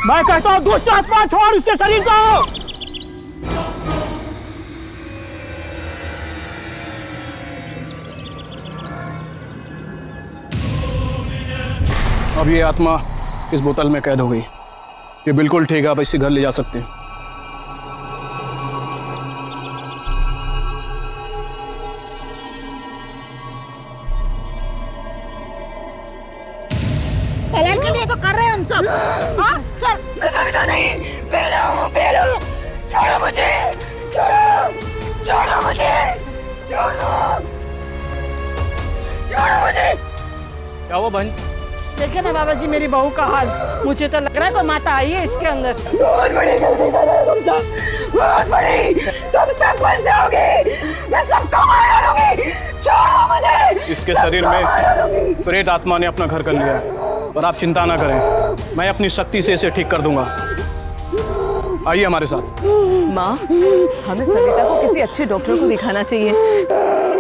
मैं कहता हूँ दुष्ट आत्मा छोड़ उसके शरीर को। अब ये आत्मा इस बोतल में कैद हो गई। ये बिल्कुल ठीक है, आप इसे घर ले जा सकते हैं। पलायन के लिए तो कर रहे हैं हम सब। हाँ चल। मैं समझा नहीं। पहलो छोड़ो मुझे, छोड़ो मुझे, छोड़ो मुझे। क्या हुआ बहन? देखिए ना बाबा जी मेरी बहू का हाल। मुझे तो लग रहा है कोई माता आई है इसके अंदर। बहुत बड़ी गलती कर रहे हो तुम सब, बहुत बड़ी। तुम सब बच जाओगे, मैं सबको मार डालूंगी। छोड़ो मुझे। इसके शरीर में प्रेत आत्मा ने अपना घर कर लिया है, और आप चिंता ना करें, मैं अपनी शक्ति से इसे ठीक कर दूंगा। आइए हमारे साथ। माँ, हमें सविता को किसी अच्छे डॉक्टर को दिखाना चाहिए। इस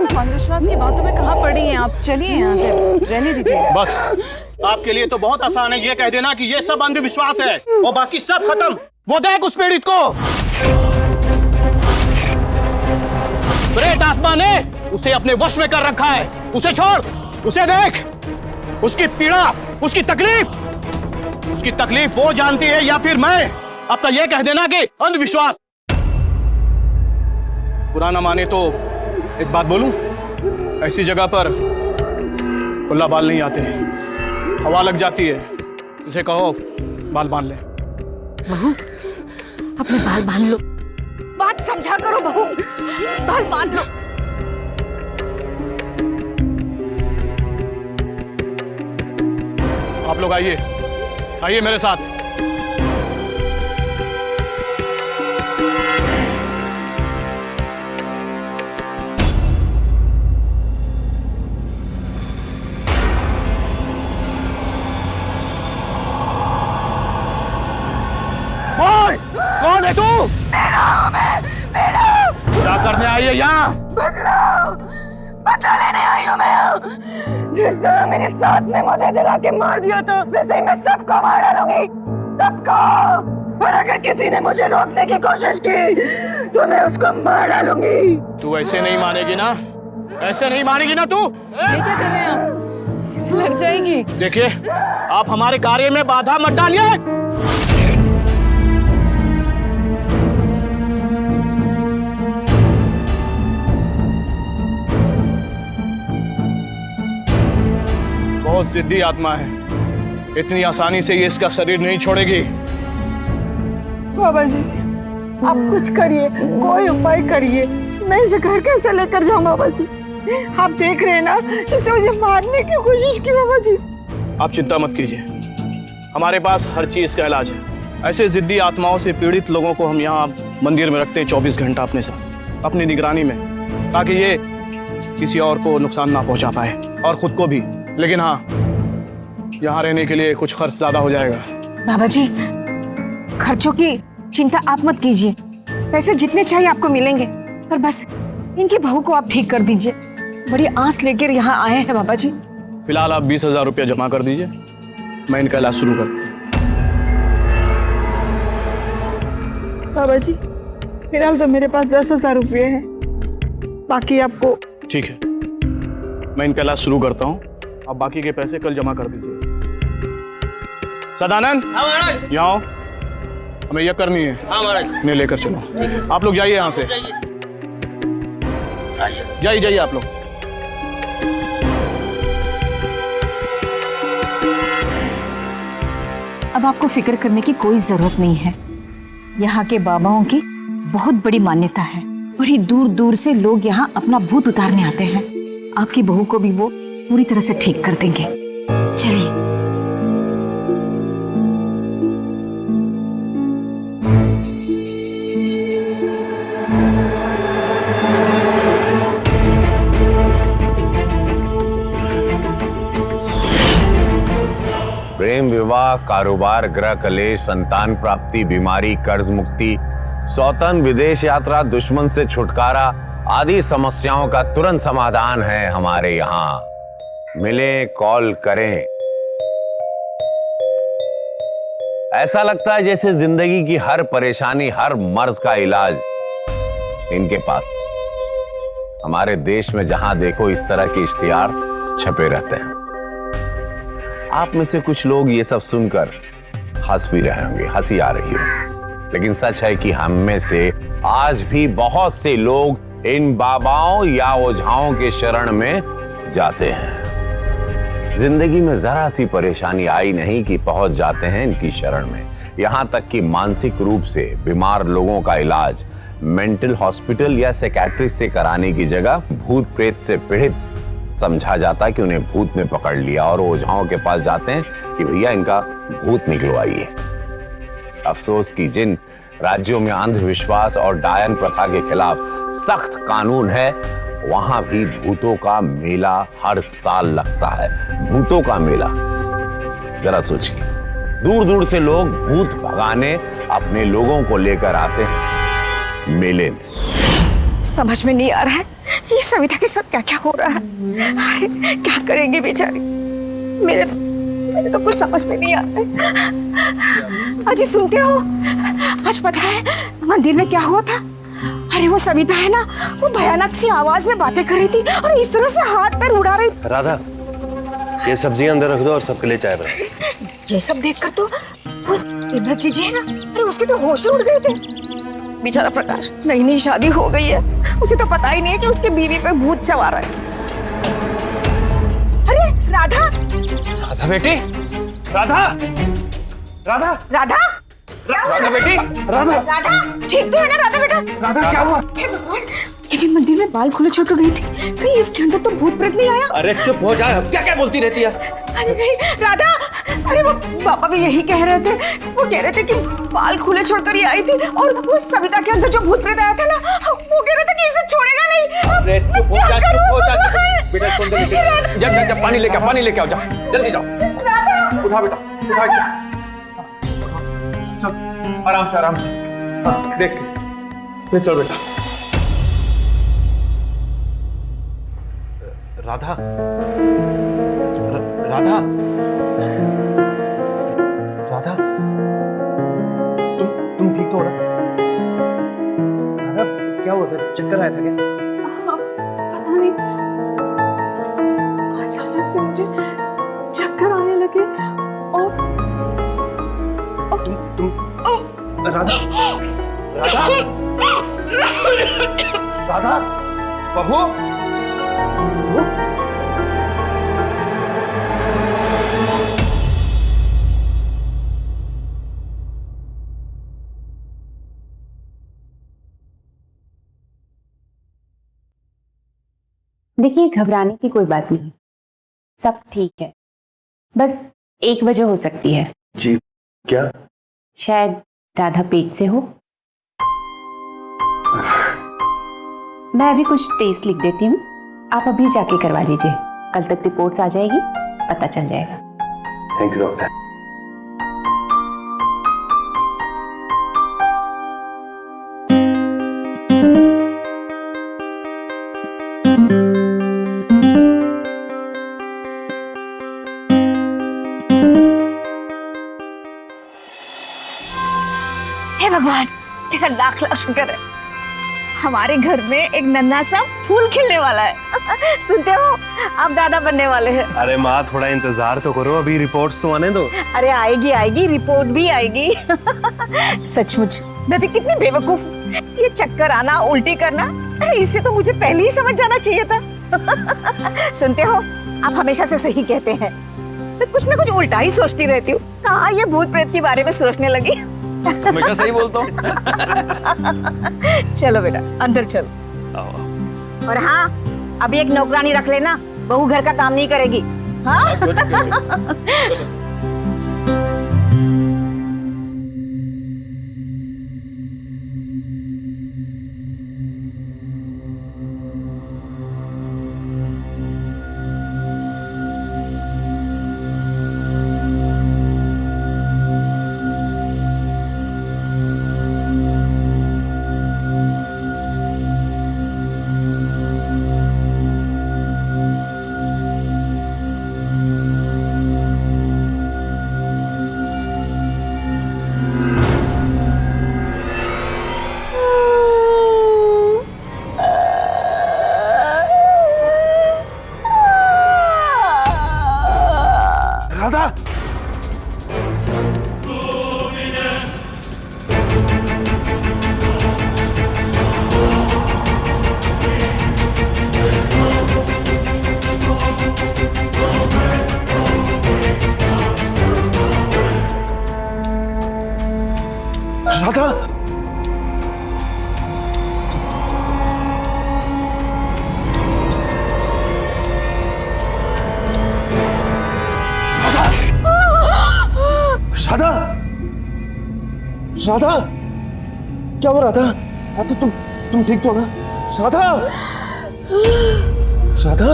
सब अंधविश्वास की बातों में कहाँ पड़ी हैं आप? चलिए यहाँ से, रहने दीजिए। बस आपके लिए तो बहुत आसान है ये कह देना कि ये सब अंधविश्वास है और बाकी सब खत्म। वो देख उस पीड़ित को, प्रेत आत्मा ने उसे अपने वश में कर रखा है। उसे छोड़, उसे देख। उसकी पीड़ा, उसकी तकलीफ वो जानती है या फिर मैं? अब तो ये कह देना कि अंधविश्वास। पुराना माने तो एक बात बोलूं, ऐसी जगह पर खुला बाल नहीं आते, हवा लग जाती है। उसे कहो बाल बांध ले। बहू, अपने बाल बांध लो। बात समझा करो बहू, बाल बांध लो। आप लोग आइए मेरे साथ। कौन है तू? क्या करने आई है यहाँ? बदला लेने आई हूँ मैं। जिस तरह मेरी सास ने मुझे जला के मार दिया था, वैसे ही मैं सबको मार डालूंगी, सबको। और अगर किसी ने मुझे रोकने की कोशिश की तो मैं उसको मार डालूंगी। तू ऐसे नहीं मानेगी ना? ऐसे नहीं मानेगी ना तू? ये क्या कर रहे हैं आप? इसे लग जाएगी। देखिए, आप हमारे कार्य में बाधा मत डालिए। बहुत जिद्दी आत्मा है, इतनी आसानी से ये इसका शरीर नहीं छोड़ेगी। बाबा जी आप कुछ करिए, कोई उपाय करिए। मैं इसे घर कैसे लेकर जाऊं बाबा जी? आप देख रहे हैं ना, इसने मुझे मारने की कोशिश की बाबा जी। आप चिंता मत कीजिए, हमारे पास हर चीज का इलाज है। ऐसे जिद्दी आत्माओं से पीड़ित लोगों को हम यहाँ मंदिर में रखते हैं 24 घंटा अपने साथ, अपनी निगरानी में, ताकि ये किसी और को नुकसान ना पहुंचा पाए और खुद को भी। लेकिन हाँ, यहाँ रहने के लिए कुछ खर्च ज्यादा हो जाएगा। बाबा जी खर्चों की चिंता आप मत कीजिए, पैसे जितने चाहिए आपको मिलेंगे, पर बस इनकी बहू को आप ठीक कर दीजिए। बड़ी आस लेकर यहाँ आए हैं बाबा जी। फिलहाल आप 20,000 रुपया जमा कर दीजिए, मैं इनका इलाज शुरू कर। बाबा जी फिलहाल तो मेरे पास 10,000 रुपये हैं, बाकी आपको। ठीक है, मैं इनका इलाज शुरू करता हूँ, आप बाकी के पैसे कल जमा कर दीजिए। सदानंद, यहाँ आओ, हमें यह करनी है। हाँ महाराज। इन्हें लेकर चलो। आप लोग जाइए यहाँ से, जाइए आप लोग। अब अब आपको फिक्र करने की कोई जरूरत नहीं है। यहाँ के बाबाओं की बहुत बड़ी मान्यता है। बड़ी दूर दूर से लोग यहाँ अपना भूत उतारने आते हैं। आपकी बहू को भी वो पूरी तरह से ठीक कर देंगे। चलिए। प्रेम विवाह, कारोबार, गृह कलेश, संतान प्राप्ति, बीमारी, कर्ज मुक्ति, सौतन, विदेश यात्रा, दुश्मन से छुटकारा आदि समस्याओं का तुरंत समाधान है हमारे यहाँ। मिलें, कॉल करें। ऐसा लगता है जैसे जिंदगी की हर परेशानी, हर मर्ज का इलाज इनके पास। हमारे देश में जहां देखो इस तरह के इश्तिहार छपे रहते हैं। आप में से कुछ लोग ये सब सुनकर हंस भी रहे होंगे, हंसी आ रही हो, लेकिन सच है कि हम में से आज भी बहुत से लोग इन बाबाओं या ओझाओं के शरण में जाते हैं। जिंदगी में जरा सी परेशानी आई नहीं कि पहुंच जाते हैं इनकी शरण में। यहां तक कि मानसिक रूप से बीमार लोगों का इलाज मेंटल हॉस्पिटल या साइकियाट्रिस्ट से कराने की जगह भूत प्रेत से पीड़ित समझा जाता कि उन्हें भूत ने पकड़ लिया, और ओझाओं के पास जाते हैं कि भैया इनका भूत निकलवाइए। अफसोस कि जिन राज्यों में अंधविश्वास और डायन प्रथा के खिलाफ सख्त कानून है, वहां भी भूतों का मेला हर साल लगता है। भूतों का मेला, जरा सोचिए, दूर दूर से लोग भूत भगाने अपने लोगों को लेकर आते हैं मेले में। समझ में नहीं आ रहा है ये सविता के साथ क्या क्या हो रहा है। अरे क्या करेंगे बेचारी। मेरे तो कुछ समझ में नहीं आता है। अजी सुनते हो, आज पता है मंदिर में क्या हुआ था? अरे वो सविता है ना, वो भयानक सी आवाज में बातें कर रही थी और इस तरह से हाथ पैर उड़ा रही। राधा, ये सब्जियां अंदर रख दो और सबके लिए चाय बना। ये सब देखकर तो वो इमरत जी है ना, अरे उसके तो होश ही उड़ गए थे। बेचारा प्रकाश, नई नई शादी हो गई है, उसे तो पता ही नहीं है कि उसके बीवी पे भूत सवार है। अरे राधा, राधा बेटी, राधा, राधा, राधा, राधा बेटी, राधा, राधा, ठीक तो है ना राधा बेटा? राधा क्या हुआ? ये भी मंदिर में बाल खुले छोड़ कर गई थी, कहीं इसके अंदर तो भूत प्रेत नहीं आया? अरे चुप हो जा, क्या क्या बोलती रहती है? अरे नहीं राधा, अरे वो पापा भी यही कह रहे थे। वो कह रहे थे कि बाल खुले छोड़कर ये आई थी और वो सविता के अंदर जो भूत प्रेत आया था ना, वो कह रहे थे कि इसे छोड़ेगा नहीं। अरे चुप हो जा, चुप हो जा बेटा, सुन दे बेटी। जा जा जा, पानी लेके आओ, पानी लेके आओ, जा जल्दी जाओ। उठा बेटा, उठा, चल आराम से, आराम से, देख के चल बेटा। राधा, राधा, राधा, तुम ठीक तो हो ना? राधा, क्या हुआ था? चक्कर आया था क्या? पता नहीं, अचानक से मुझे चक्कर आने लगे और तुम राधा, राधा, राधा, बहू, देखिए, घबराने की कोई बात नहीं, सब ठीक है। बस एक वजह हो सकती है। जी, क्या? शायद राधा पेट से हो। मैं अभी कुछ टेस्ट लिख देती हूँ, आप अभी जाके करवा लीजिए। कल तक रिपोर्ट्स आ जाएगी, पता चल जाएगा। Thank you doctor. हे भगवान, तेरा लाख लाख शुक्र है, हमारे घर में एक नन्हा सा फूल खिलने वाला है। सुनते हो, आप दादा बनने वाले हैं। अरे माँ, थोड़ा इंतजार तो करो, अभी रिपोर्ट्स तो आने दो। अरे आएगी आएगी, रिपोर्ट भी आएगी। सचमुच मैं भी कितनी बेवकूफ हूँ। ये चक्कर आना, उल्टी करना, अरे इससे तो मुझे पहले ही समझ जाना चाहिए था। सुनते हो, आप हमेशा से सही कहते हैं, मैं कुछ ना कुछ उल्टा ही सोचती रहती हूँ। कहाँ ये भूत प्रेत के बारे में सोचने लगी। हमेशा सही बोलता हूँ। चलो बेटा अंदर चलो। और हाँ, अभी एक नौकरानी रख लेना, बहू घर का काम नहीं करेगी। हाँ राधा, राधा, राधा, राधा, क्या हो राधा? राधा तुम ठीक तो ना? राधा, राधा,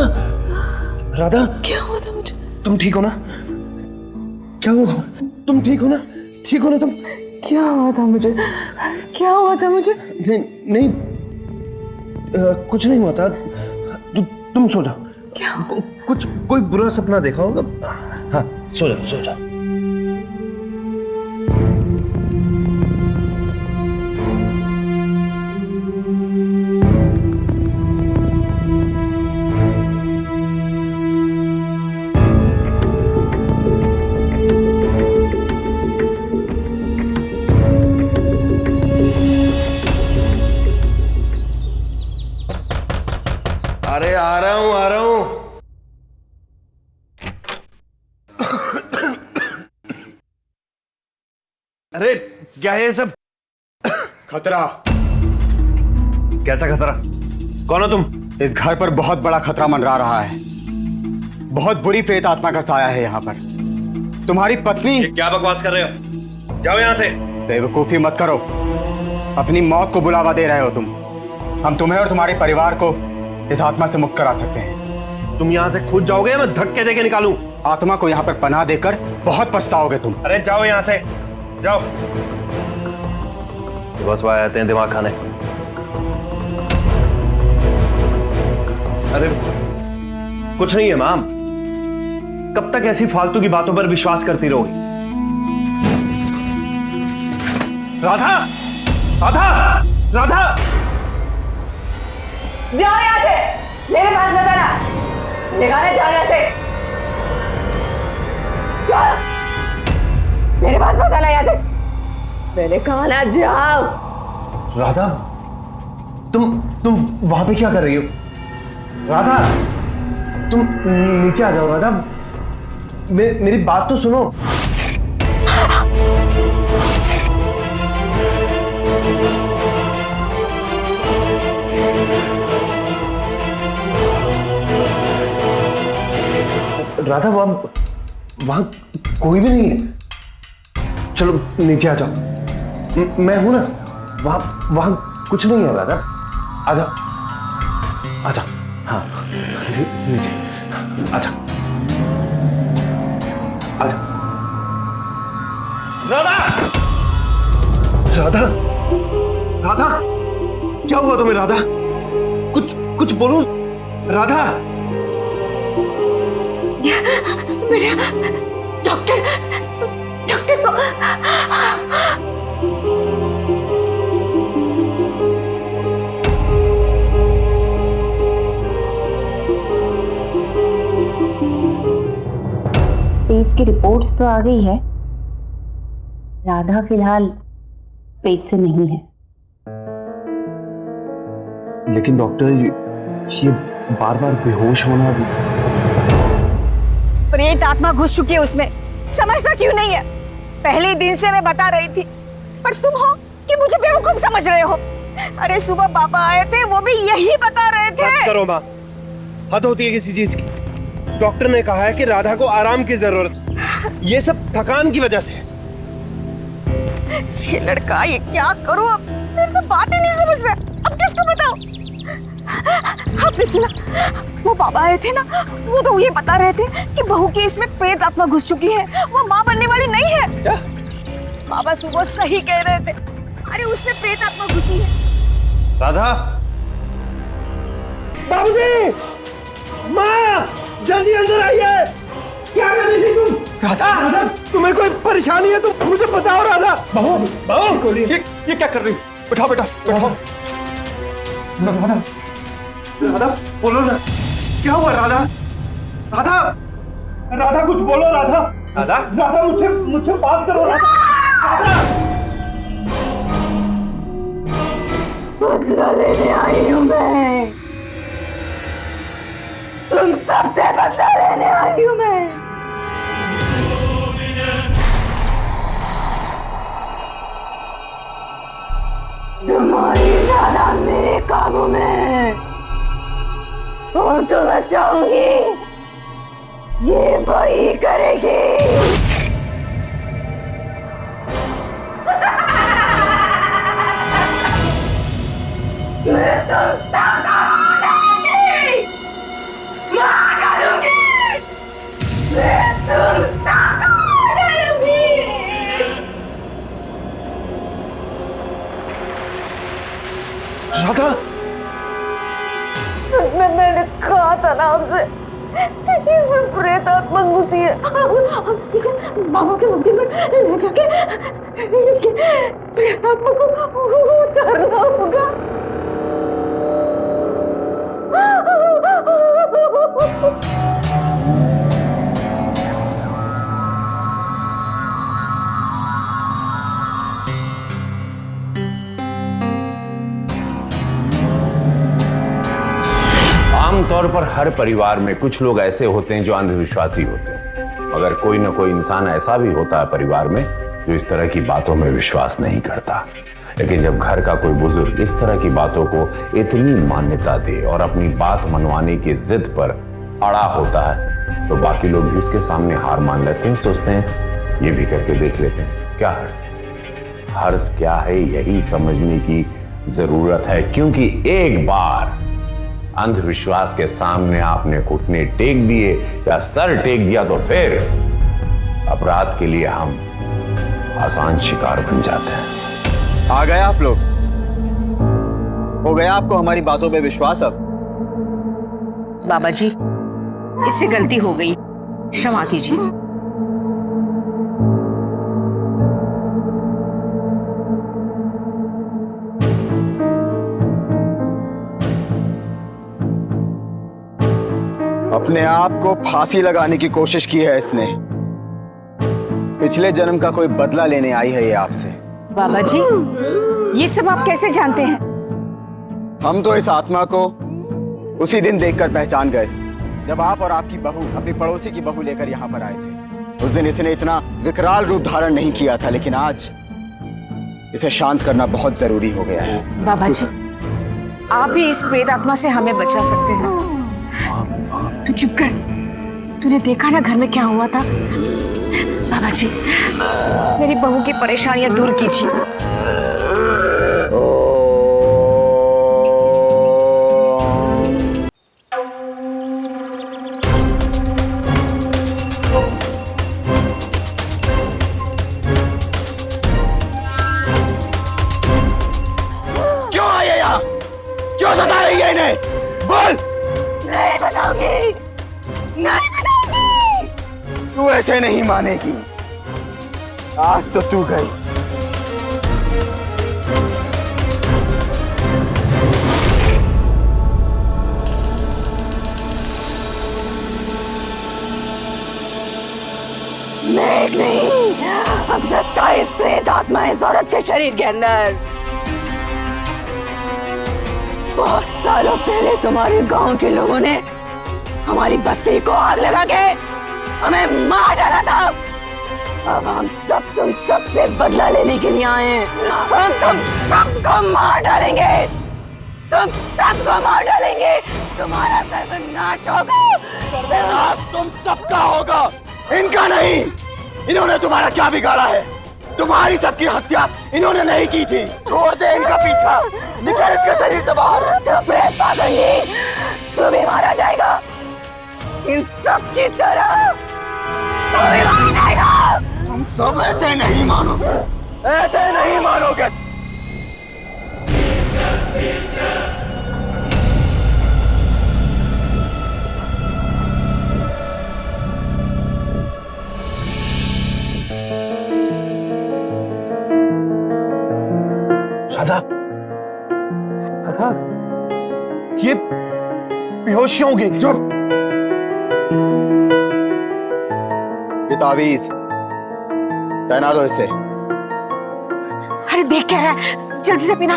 राधा, क्या हुआ था मुझे? तुम ठीक हो ना? क्या हुआ? तुम ठीक हो ना? ठीक हो ना तुम? क्या हुआ था मुझे? क्या हुआ था मुझे? नहीं, कुछ नहीं हुआ था। तुम सो जाओ। क्या? कोई बुरा सपना देखा होगा। हाँ, सो जाओ, सो जाओ। अरे आ रहा हूं। अरे क्या है ये सब? खतरा। कैसा खतरा? कौन हो तुम? इस घर पर बहुत बड़ा खतरा मंडरा रहा है। बहुत बुरी प्रेत आत्मा का साया है यहाँ पर। तुम्हारी पत्नी। ये क्या बकवास कर रहे हो? जाओ यहाँ से। बेवकूफी मत करो, अपनी मौत को बुलावा दे रहे हो तुम। हम तुम्हें और तुम्हारे परिवार को इस आत्मा से मुक्त करा सकते हैं। तुम यहाँ से खुद जाओगे या मैं धक्के देके निकालूं? आत्मा को यहाँ पर पनाह देकर बहुत पछताओगे तुम। अरे जाओ यहाँ से, जाओ। बस वह आते हैं दिमाग खाने। अरे कुछ नहीं है माम, कब तक ऐसी फालतू की बातों पर विश्वास करती रहोगी? राधा, राधा, राधा, जाओ यहाँ से, मेरे पास मत आना। निकाले, जाओ यहाँ से। जाओ, मेरे पास मत आना यहाँ से। मैंने कहा ना जाओ। राधा, तुम वहां पे क्या कर रही हो? राधा, तुम नीचे आ जाओ। राधा, मेरी बात तो सुनो। राधा, वहां कोई भी नहीं है। चलो नीचे आ जाओ, मैं हूं ना। वहां कुछ नहीं है। राधा, आ जाओ, आ जाओ। हाँ, नीचे आ जाओ, आ जाओ। राधा, राधा, राधा, क्या हुआ तुम्हें? राधा, कुछ बोलो। राधा, बेटा, डॉक्टर को। टेस्ट की रिपोर्ट्स तो आ गई है। राधा फिलहाल पेट से नहीं है। लेकिन डॉक्टर, ये बार बार बेहोश होना प्रेत आत्मा घुस चुकी है उसमें, समझता क्यों नहीं है? पहले दिन से मैं बता रही थी, पर तुम हो कि मुझे बेवकूफ समझ रहे हो। अरे सुबह पापा आए थे, वो भी यही बता रहे थे। बस करो माँ, हद होती है किसी चीज की। डॉक्टर ने कहा है कि राधा को आराम की जरूरत, ये सब थकान की वजह से। ये लड़का, ये क्या करूं अब? मेरी तो बात ही नहीं समझ रहा, अब किसको बताऊं? आपने सुना, वो बाबा आए थे ना, वो तो ये बता रहे थे कि बहू की इसमें प्रेत आत्मा घुस चुकी है, वो माँ बनने वाली नहीं है। क्या? बाबा सुबह सही कह रहे थे, अरे उसमें प्रेत आत्मा घुसी है। राधा, बाबूजी, माँ, जल्दी अंदर आइए। क्या कर रही थी तुम? राधा, राधा, तुम्हें कोई परेशानी है? तुम मुझे बताओ राधा। बहू, बहू, ये क्या कर रही? बैठाओ, बेटा, बैठाओ। राधा, राधा, बोलो ना, क्या हुआ राधा? राधा, राधा कुछ बोलो राधा। राधा, राधा मुझसे बात करो राधा। राधा, बदला लेने आई हूँ मैं, तुम सबसे बदला लेने आई हूँ मैं। तुम्हारी राधा मेरे काबू में, और जो मैं चाहूंगी ये वही करेगी। मैं तुम सबको मार डालूंगी, मैं तुम सबको मार डालूंगी। राधा, मैंने कहा था ना आपसे, इसमें प्रेत आत्मा घुसी है। बाबा के मंदिर में ले जाके इसके प्रेत आत्मा को उतारना होगा। आमतौर पर हर परिवार में कुछ लोग ऐसे होते हैं जो अंधविश्वासी होते हैं, मगर कोई ना कोई इंसान ऐसा भी होता है परिवार में जो इस तरह की बातों में विश्वास नहीं करता। लेकिन जब घर का कोई बुजुर्ग इस तरह की बातों को इतनी मान्यता दे और अपनी बात मनवाने की जिद पर अड़ा होता है, तो बाकी लोग भी उसके सामने हार मान लेते हैं, सोचते हैं ये भी करके देख लेते हैं। क्या हर्ज है? हर्ज क्या है, यही समझने की जरूरत है, क्योंकि एक बार अंधविश्वास के सामने आपने घुटने टेक दिए या सर टेक दिया तो फिर अपराध के लिए हम आसान शिकार बन जाते हैं। आ गए आप लोग, हो गया आपको हमारी बातों पे विश्वास अब? बाबा जी, इससे गलती हो गई, क्षमा कीजिए। अपने आप को फांसी लगाने की कोशिश की है इसने। पिछले जन्म का कोई बदला लेने आई है ये आपसे। बाबा जी, ये सब आप कैसे जानते हैं? हम तो इस आत्मा को उसी दिन देखकर पहचान गए जब आप और आपकी बहू अपनी पड़ोसी की बहू लेकर यहाँ पर आए थे। उस दिन इसने इतना विकराल रूप धारण नहीं किया था, लेकिन आज इसे शांत करना बहुत जरूरी हो गया है। बाबा जी, आप ही इस प्रेत आत्मा से हमें बचा सकते हैं। तू चुप कर, तूने देखा ना घर में क्या हुआ था? बाबा जी, मेरी बहू की परेशानियां दूर कीजिए। क्यों आए यहाँ? क्यों सता रही है इन्हें? बोल। नहीं बताऊंगी, नहीं बताऊंगी। तू ऐसे नहीं मानेगी। आज तो तू गई। मैं नहीं, अब 27 प्रेत आत्मा इस औरत के शरीर के अंदर। बहुत सालों पहले तुम्हारे गांव के लोगों ने हमारी बस्ती को आग लगा के हमें मार डाला था। अब हम सब तुम सबसे बदला लेने के लिए आए हैं। हम तुम सबको मार डालेंगे, तुम सबको मार डालेंगे, तुम्हारा सर्वनाश होगा। सर्वनाश तुम सबका होगा, इनका नहीं। इन्होंने तुम्हारा क्या बिगाड़ा है? तुम्हारी सबकी हत्या इन्होंने नहीं की थी। छोड़ दे इनका पीछा, निकल इसके शरीर से बाहर। चुप रह पागंडी, तू भी मारा जाएगा इन सब की तरह। तू भी मारा जाएगा। तुम सब ऐसे नहीं मानोगे, ऐसे नहीं मानोगे। राधा, राधा, ये बेहोश क्यों हो गई? चुप। ये तावीज पहना दो इसे। अरे देख क्या रहा है, जल्दी से पीना।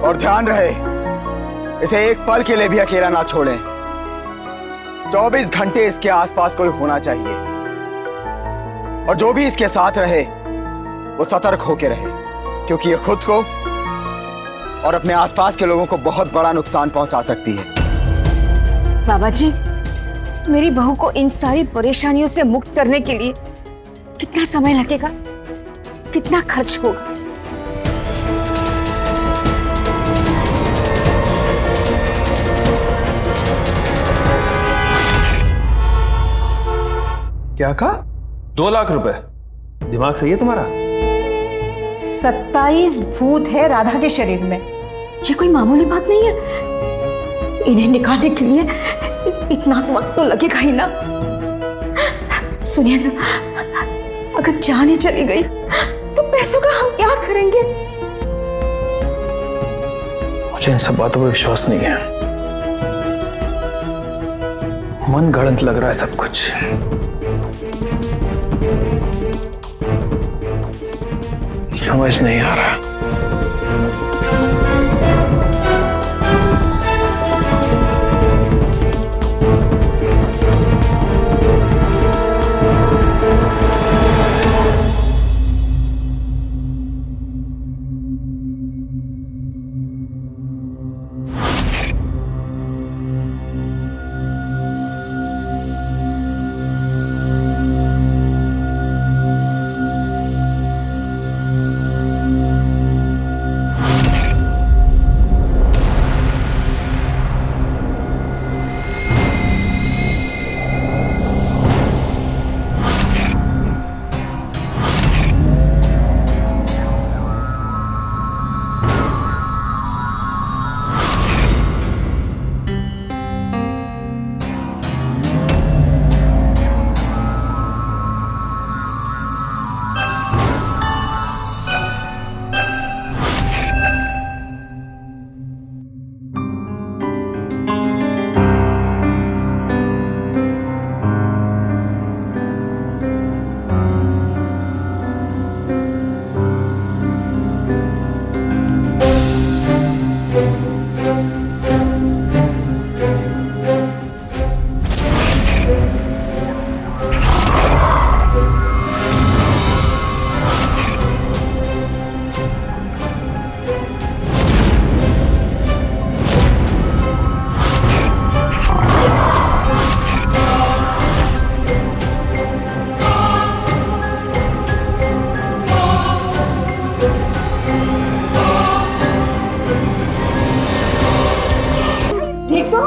और ध्यान रहे, इसे एक पल के लिए भी अकेला ना छोड़ें। 24 घंटे इसके आसपास कोई होना चाहिए, और जो भी इसके साथ रहे वो सतर्क होकर रहे, क्योंकि ये खुद को और अपने आसपास के लोगों को बहुत बड़ा नुकसान पहुंचा सकती है। बाबा जी, मेरी बहू को इन सारी परेशानियों से मुक्त करने के लिए कितना समय लगेगा, कितना खर्च होगा? क्या कहा? 2 लाख रुपए? दिमाग सही है तुम्हारा? 27 भूत है राधा के शरीर में, ये कोई मामूली बात नहीं है। इन्हें निकालने के लिए इतना वक्त तो लगेगा ही ना। सुनिए ना, अगर जान ही चली गई तो पैसों का हम क्या करेंगे? मुझे इन सब बातों पर विश्वास नहीं है, मन गढ़ंत लग रहा है सब कुछ। समझ नहीं आ रहा।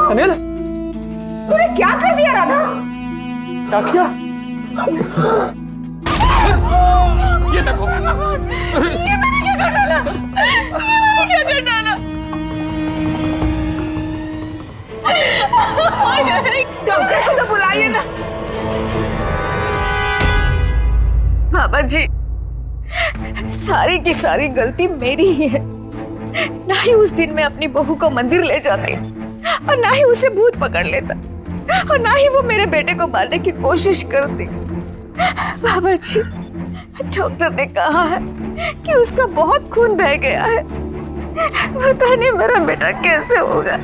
अनिल, तूने क्या कर दिया राधा? क्या किया? ये देखो, ये मैंने क्या कर डाला? ये मैंने क्या कर डाला? डॉक्टर को तो बुलाइए ना। बाबा जी, सारी की सारी गलती मेरी ही है। ना ही उस दिन मैं अपनी बहू को मंदिर ले जाती और ना ही उसे भूत पकड़ लेता और ना ही वो मेरे बेटे को मारने की कोशिश करती। बाबा जी, डॉक्टर ने कहा है कि उसका बहुत खून बह गया है पता नहीं मेरा बेटा कैसे होगा,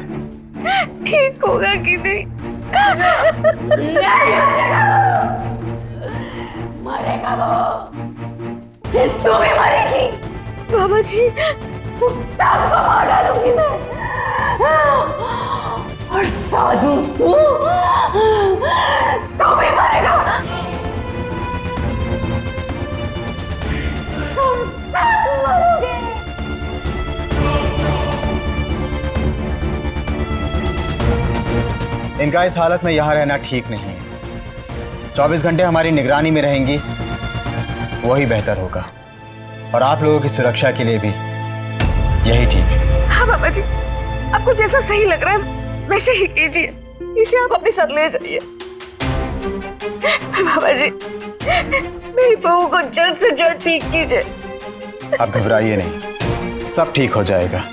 ठीक होगा कि नहीं। मरेगा वो, तू भी मरेगी। बाबा जी, सबको मार डालूंगी मैं। और साधु तू भी मरेगा। तुम सब मरोगे। इनका इस हालत में यहाँ रहना ठीक नहीं है। 24 घंटे हमारी निगरानी में रहेंगी, वही बेहतर होगा। और आप लोगों की सुरक्षा के लिए भी यही ठीक है। हाँ बाबा जी, आपको जैसा सही लग रहा है वैसे ही कीजिए। इसे आप अपने साथ ले जाइए। बाबा जी, मेरी बहू को जल्द से जल्द ठीक कीजिए। आप घबराइए नहीं, सब ठीक हो जाएगा।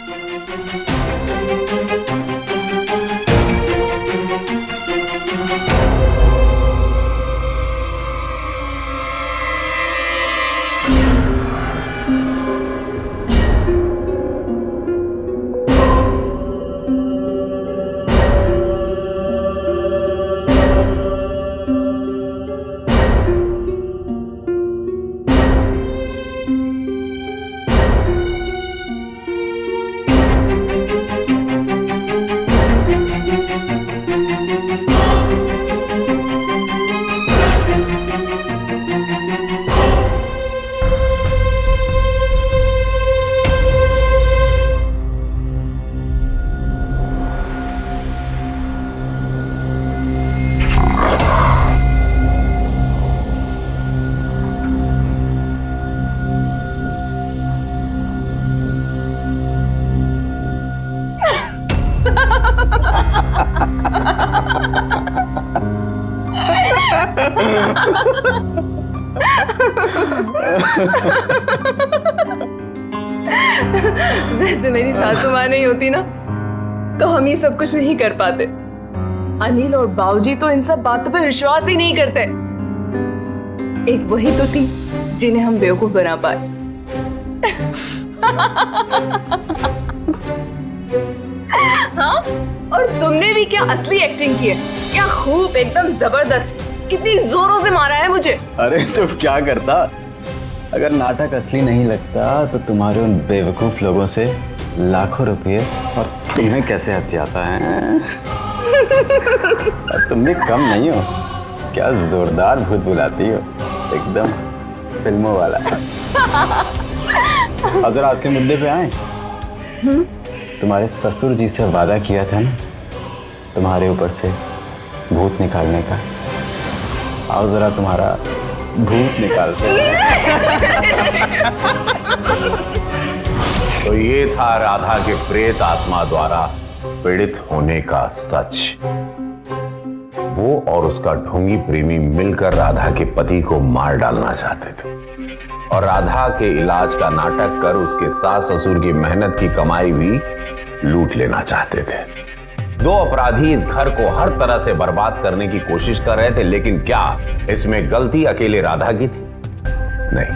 वैसे मेरी सासू माँ नहीं होती ना तो हम ये सब कुछ नहीं कर पाते। अनिल और बाबूजी तो इन सब बातों पे विश्वास ही नहीं करते। एक वही तो थी जिन्हें हम बेवकूफ बना पाए। हाँ, और तुमने भी क्या असली एक्टिंग की है, क्या खूब, एकदम जबरदस्त। कितनी जोरों से मारा है मुझे। अरे तो क्या करता, अगर नाटक असली नहीं लगता तो तुम्हारे उन बेवकूफ लोगों से लाखों रुपए और तुम्हें कैसे हथियाता है। और तुम भी कम नहीं हो, क्या जोरदार भूत बुलाती हो, एकदम फिल्मों वाला। अब जरा आज के मुद्दे पे आए। तुम्हारे ससुर जी से वादा किया था ना तुम्हारे ऊपर से भूत निकालने का। आओ जरा तुम्हारा भूत निकालते हैं। तो ये था राधा के प्रेत आत्मा द्वारा पीड़ित होने का सच। वो और उसका ढोंगी प्रेमी मिलकर राधा के पति को मार डालना चाहते थे और राधा के इलाज का नाटक कर उसके सास ससुर की मेहनत की कमाई भी लूट लेना चाहते थे। दो अपराधी इस घर को हर तरह से बर्बाद करने की कोशिश कर रहे थे, लेकिन क्या इसमें गलती अकेले राधा की थी? नहीं,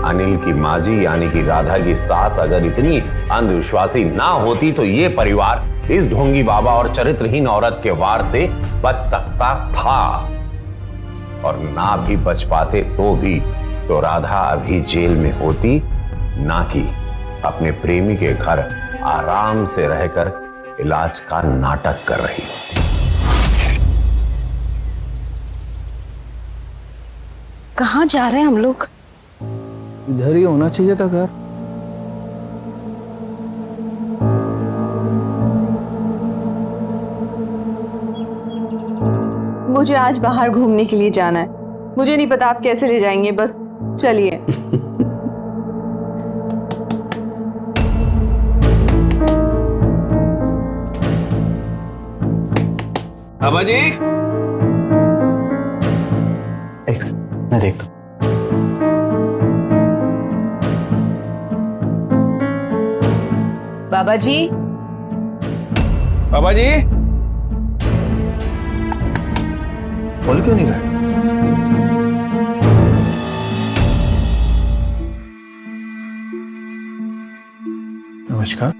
अनिल की माँ जी यानी कि राधा की सास अगर इतनी अंधविश्वासी ना होती तो ये परिवार इस ढोंगी बाबा और चरित्रहीन औरत के वार से बच सकता था। और ना भी बच पाते तो भी तो राधा अभी जेल में होती, ना कि अपने प्रेमी के घर आराम से रहकर इलाज का नाटक कर रही होती। कहाँ जा रहे हैं हम लोग? इधर ही होना चाहिए था घर। मुझे आज बाहर घूमने के लिए जाना है। मुझे नहीं पता आप कैसे ले जाएंगे, बस चलिए। बाबा जी, मैं देखता हूं। बाबा जी, बाबा जी, बोल क्यों नहीं रहे? नमस्कार।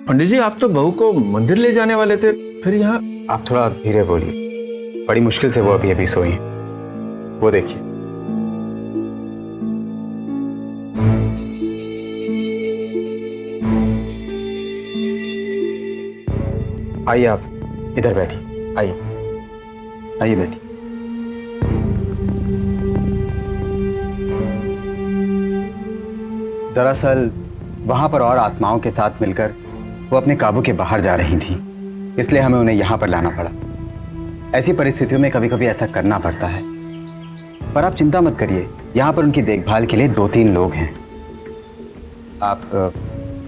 पंडित जी, आप तो बहू को मंदिर ले जाने वाले थे, फिर यहाँ? आप थोड़ा धीरे बोलिए, बड़ी मुश्किल से वो अभी अभी सोई हैं। वो देखिए। आइए, आप इधर बैठिए। आइए आइए, बैठिए। दरअसल वहां पर और आत्माओं के साथ मिलकर वो अपने काबू के बाहर जा रही थी, इसलिए हमें उन्हें यहाँ पर लाना पड़ा। ऐसी परिस्थितियों में कभी कभी ऐसा करना पड़ता है, पर आप चिंता मत करिए, यहाँ पर उनकी देखभाल के लिए 2-3 लोग हैं। आप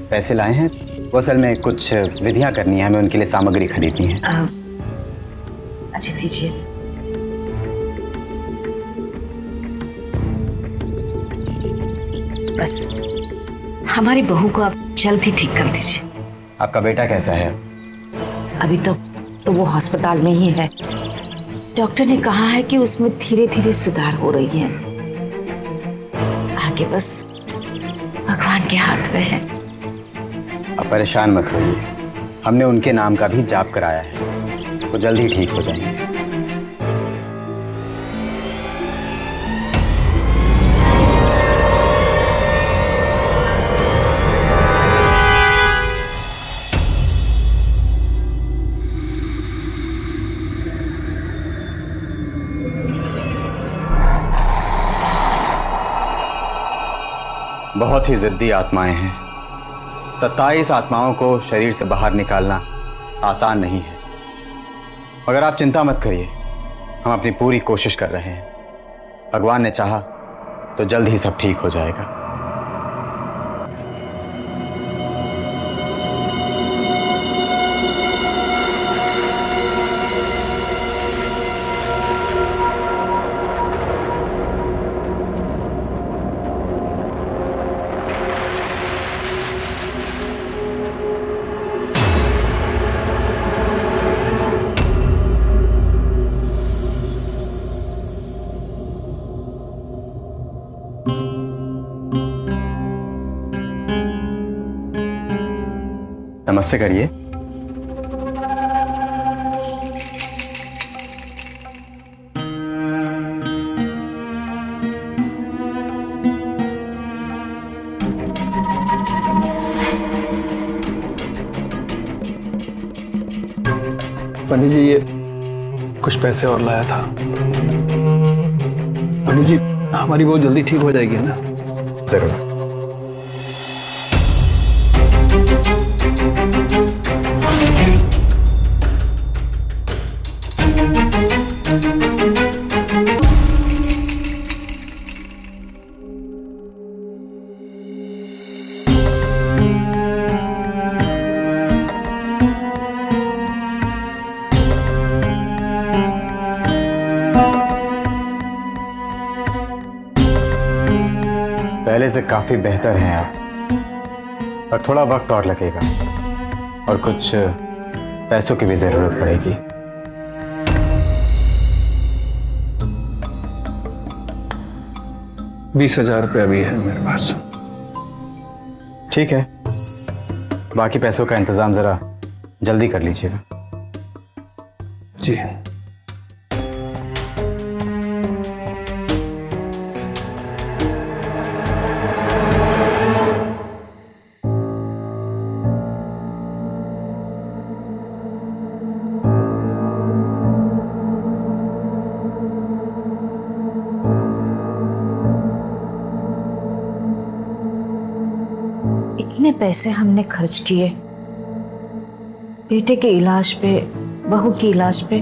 पैसे लाए हैं? वो असल में कुछ विधियाँ करनी है, हमें उनके लिए सामग्री खरीदनी है। अच्छा दीजिए। बस हमारी बहू को आप जल्द ही ठीक कर दीजिए। आपका बेटा कैसा है? अभी तो वो अस्पताल में ही है। डॉक्टर ने कहा है कि उसमें धीरे धीरे सुधार हो रही है। आगे बस भगवान के हाथ में है। आप परेशान मत होइए, हमने उनके नाम का भी जाप कराया है, वो जल्द ही ठीक हो जाएंगे। बहुत ही जिद्दी आत्माएं हैं। 27 आत्माओं को शरीर से बाहर निकालना आसान नहीं है, मगर आप चिंता मत करिए, हम अपनी पूरी कोशिश कर रहे हैं। भगवान ने चाहा तो जल्द ही सब ठीक हो जाएगा। नमस्ते करिए। पंडित जी, ये कुछ पैसे और लाया था। पंडित जी, हमारी बहू जल्दी ठीक हो जाएगी ना? जरूर। पहले से काफी बेहतर हैं आप, पर थोड़ा वक्त और लगेगा और कुछ पैसों की भी जरूरत पड़ेगी। ₹20,000 अभी है मेरे पास। ठीक है, बाकी पैसों का इंतजाम जरा जल्दी कर लीजिएगा। जी। इतने पैसे हमने खर्च किए बेटे के इलाज पे, बहू के इलाज पे,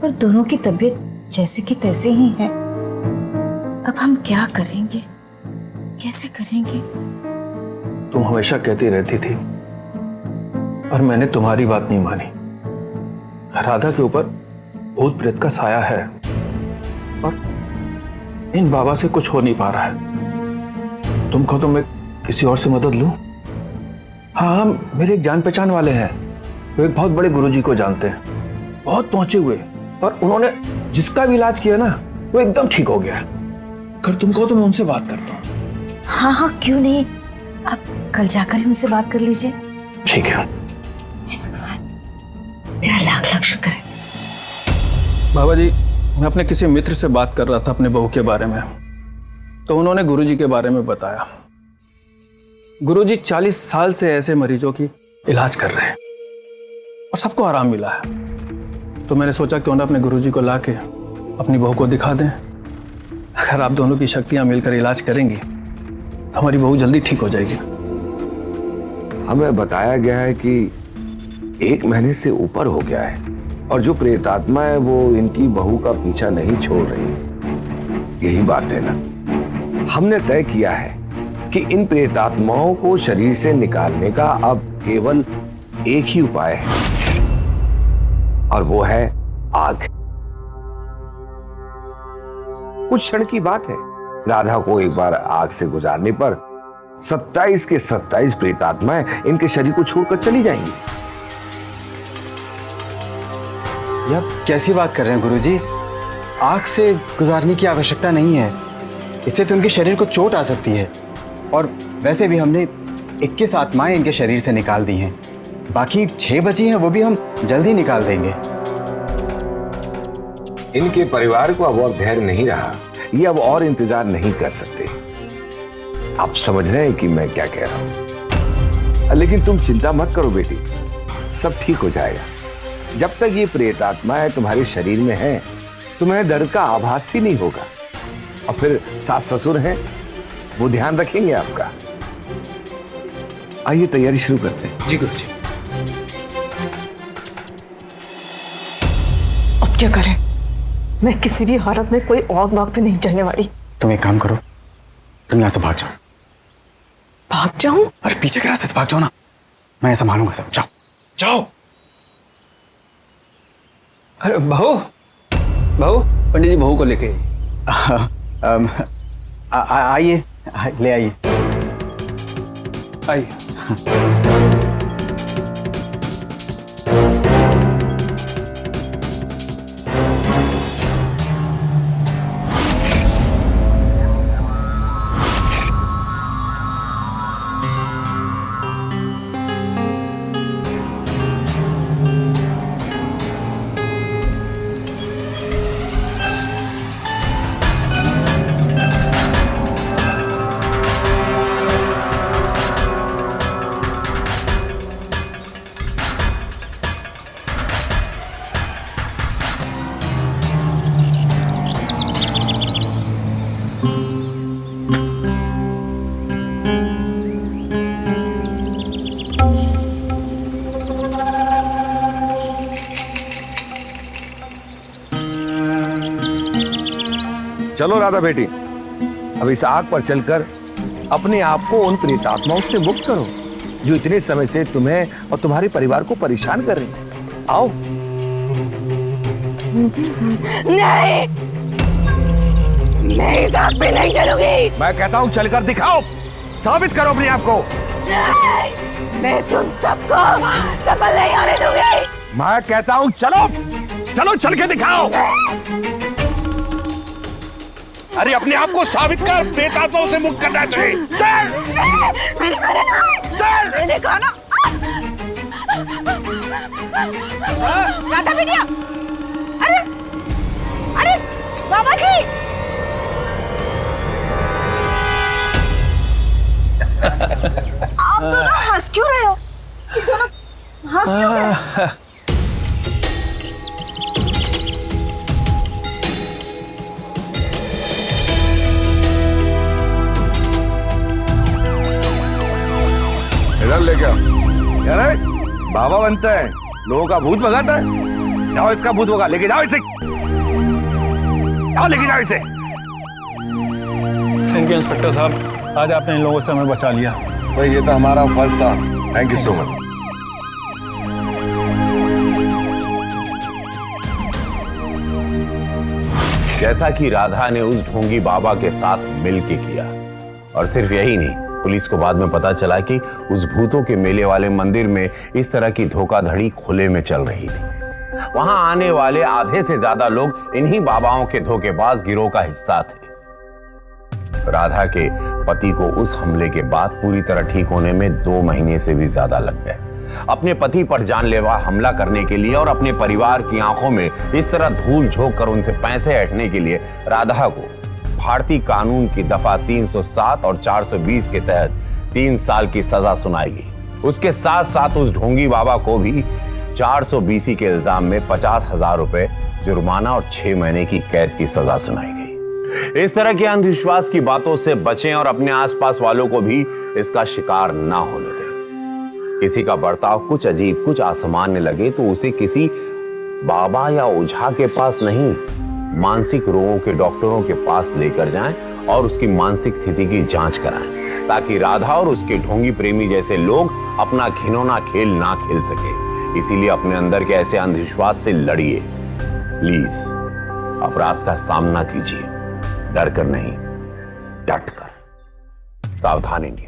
पर दोनों की तबीयत जैसे की तैसे ही है। अब हम क्या करेंगे, कैसे करेंगे? तुम हमेशा कहती रहती थी और मैंने तुम्हारी बात नहीं मानी। राधा के ऊपर भूत प्रेत का साया है और इन बाबा से कुछ हो नहीं पा रहा है। तुम कहो तो मैं किसी और से मदद लूं? हाँ, मेरे एक जान पहचान वाले हैं, वो एक बहुत बड़े गुरुजी को जानते हैं, बहुत पहुंचे हुए, और उन्होंने जिसका भी इलाज किया ना वो एकदम ठीक हो गया। अगर तुम कहो तो मैं उनसे बात करता हूँ। हाँ हाँ, क्यों नहीं, आप कल जाकर ही उनसे बात कर लीजिए। ठीक है। तेरा लाख लाख शुक्र है। बाबा जी, मैं अपने किसी मित्र से बात कर रहा था अपने बहू के बारे में, तो उन्होंने गुरुजी के बारे में बताया। गुरुजी 40 साल से ऐसे मरीजों की इलाज कर रहे हैं और सबको आराम मिला है। तो मैंने सोचा क्यों ना अपने गुरुजी को लाके अपनी बहू को दिखा दें। अगर आप दोनों की शक्तियां मिलकर इलाज करेंगी तो हमारी बहू जल्दी ठीक हो जाएगी। हमें बताया गया है कि 1 महीने से ऊपर हो गया है और जो प्रेतात्मा है वो इनकी बहू का पीछा नहीं छोड़ रही। यही बात है ना। हमने तय किया है कि इन प्रेतात्माओं को शरीर से निकालने का अब केवल एक ही उपाय है और वो है आग। कुछ क्षण की बात है, राधा को एक बार आग से गुजारने पर 27 के 27 प्रेतात्माएं इनके शरीर को छोड़कर चली जाएंगी। ये आप कैसी बात कर रहे हैं गुरुजी? आग से गुजारने की आवश्यकता नहीं है, इससे तो उनके शरीर को चोट आ सकती है। और वैसे भी हमने 21 आत्माएं इनके शरीर से निकाल दी हैं, बाकी 6 बची हैं, वो भी हम जल्दी निकाल देंगे। इनके परिवार को अब और धैर्य नहीं रहा, ये अब और इंतजार नहीं कर सकते। आप समझ रहे हैं कि मैं क्या कह रहा हूं? लेकिन तुम चिंता मत करो बेटी, सब ठीक हो जाएगा। जब तक ये प्रेतात्माएं तुम्हारे शरीर में हैं, तुम्हें दर्द का आभास ही नहीं होगा। और फिर सास ससुर हैं, वो ध्यान रखेंगे आपका। आइए तैयारी शुरू करते हैं। जी गुरुजी। अब क्या करें? मैं किसी भी हालत में कोई और बाग पे नहीं चलने वाली। तुम एक काम करो, तुम यहां से भाग जाओ। भाग जाऊं? अरे पीछे के रास्ते से भाग जाओ ना, मैं संभालूंगा सब। जाओ जाओ। अरे बहू, बहू, पंडित जी बहू को लेके आइए, ले आइए। आइए। चलो राधा बेटी, अब इस आग पर चलकर अपने आप को उन प्रेतात्माओं से मुक्त करो जो इतने समय से तुम्हें और तुम्हारे परिवार को परेशान कर रही हैं। आओ। नहीं, मैं इस आग पे नहीं चलूंगी। मैं कहता हूँ चलकर दिखाओ, साबित करो अपने आप को। नहीं, मैं तुम सबको सफल नहीं होने दूंगी। मैं कहता हूँ चलो, चलो चल के दिखाओ। अरे अपने आप को साबित कर, प्रेतात्माओं से मुक्त करना है तुम्हें। चल, चल, मैंने कहा ना। राधा बिटिया, अरे अरे बाबा जी। आप दोनों हंस क्यों रहे हो? दोनों हाँ क्यों रहे हो? इधर लेके आओ। यार बाबा बनता है, लोगों का भूत भगाता है। जाओ इसका भूत भगा, लेके जाओ इसे। जाओ लेके जाओ इसे। थैंक यू इंस्पेक्टर साहब, आज आपने इन लोगों से हमें बचा लिया। भाई ये तो हमारा फर्ज था। Thank you so much. जैसा कि राधा ने उस ढोंगी बाबा के साथ मिलके किया, और सिर्फ यही नहीं, पुलिस को बाद में पता चला कि उस भूतों के मेले वाले मंदिर में इस तरह की धोखाधड़ी खुले में चल रही थी। वहां आने वाले आधे से ज्यादा लोग इन्हीं बाबाओं के धोखेबाज गिरोह का हिस्सा थे। राधा के पति को उस हमले के बाद पूरी तरह ठीक होने में 2 महीने से भी ज्यादा लग गए। अपने पति पर जानलेवा हमला करने के लिए और अपने परिवार की आंखों में इस तरह धूल झोंक कर उनसे पैसे ऐंठने के लिए राधा को भारतीय कानून की दफा 307 और 420 के तहत 3 साल की सजा सुनाई गई। उसके साथ साथ उस ढोंगी बाबा को भी 420 के इल्जाम में 50,000 रुपए जुर्माना और 6 महीने की कैद की सजा सुनाई गई। इस तरह के अंधविश्वास की बातों से बचें और अपने आसपास वालों को भी इसका शिकार ना होने दें। किसी का बर्ताव कुछ अजीब, कुछ असामान्य लगे तो उसे किसी बाबा या ओझा के पास नहीं, मानसिक रोगों के डॉक्टरों के पास लेकर जाएं और उसकी मानसिक स्थिति की जांच कराएं, ताकि राधा और उसके ढोंगी प्रेमी जैसे लोग अपना घिनौना खेल ना खेल सके। इसीलिए अपने अंदर के ऐसे अंधविश्वास से लड़िए। प्लीज अपराध का सामना कीजिए, डर कर नहीं, डट कर। सावधान इंडिया।